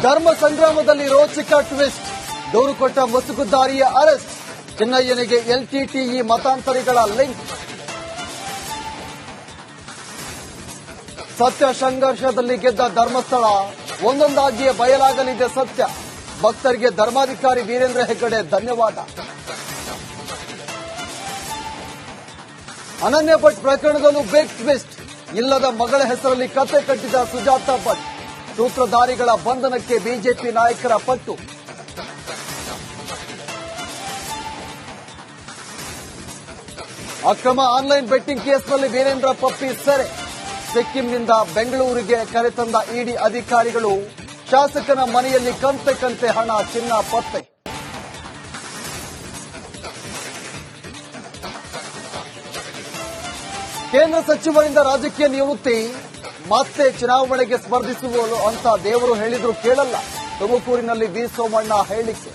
ಧರ್ಮ ಸಂಗ್ರಾಮದಲ್ಲಿ ರೋಚಕ ಟ್ವಿಸ್ಟ್. ದೂರು ಕೊಟ್ಟ ಮುಸುಗುಧಾರಿಯ ಅರೆಸ್ಟ್. ಚಿನ್ನಯ್ಯನಿಗೆ ಎಲ್ಟಿಟಿಇ ಮತಾಂತರಿಗಳ ಲಿಂಕ್. ಸತ್ಯ ಸಂಘರ್ಷದಲ್ಲಿ ಗೆದ್ದ ಧರ್ಮಸ್ಥಳ. ಒಂದೊಂದಾಗಿಯೇ ಬಯಲಾಗಲಿದೆ ಸತ್ಯ. ಭಕ್ತರಿಗೆ ಧರ್ಮಾಧಿಕಾರಿ ವೀರೇಂದ್ರ ಹೆಗ್ಗಡೆ ಧನ್ಯವಾದ. ಅನನ್ಯ ಭಟ್ ಪ್ರಕರಣದಲ್ಲೂ ಬಿಗ್ ಟ್ವಿಸ್ಟ್. ಇಲ್ಲದ ಮಗಳ ಹೆಸರಲ್ಲಿ ಕತೆ ಕಟ್ಟಿದ ಸುಜಾತ ಭಟ್. ಸೂತ್ರಧಾರಿಗಳ ಬಂಧನಕ್ಕೆ ಬಿಜೆಪಿ ನಾಯಕರ ಪಟ್ಟು. ಅಕ್ರಮ ಆನ್ಲೈನ್ ಬೆಟ್ಟಿಂಗ್ ಕೇಸ್ನಲ್ಲಿ ವೀರೇಂದ್ರ ಪಪ್ಪಿ ಸೆರೆ. ಸಿಕ್ಕಿಂನಿಂದ ಬೆಂಗಳೂರಿಗೆ ಕರೆತಂದ ಇಡಿ ಅಧಿಕಾರಿಗಳು. ಶಾಸಕನ ಮನೆಯಲ್ಲಿ ಕಂತೆ ಹಣ, ಚಿನ್ನ ಪತ್ತೆ. ಕೇಂದ್ರ ಸಚಿವರಿಂದ ರಾಜಕೀಯ ನಿವೃತ್ತಿ. ಮತ್ತೆ ಚುನಾವಣೆಗೆ ಸ್ಪರ್ಧಿಸುವುದು ಅಂತ ದೇವರು ಹೇಳಿದ್ರು ಕೇಳಲ್ಲ. ತುಮಕೂರಿನಲ್ಲಿ ವಿ ಸೋಮಣ್ಣ ಹೇಳಿಕೆ.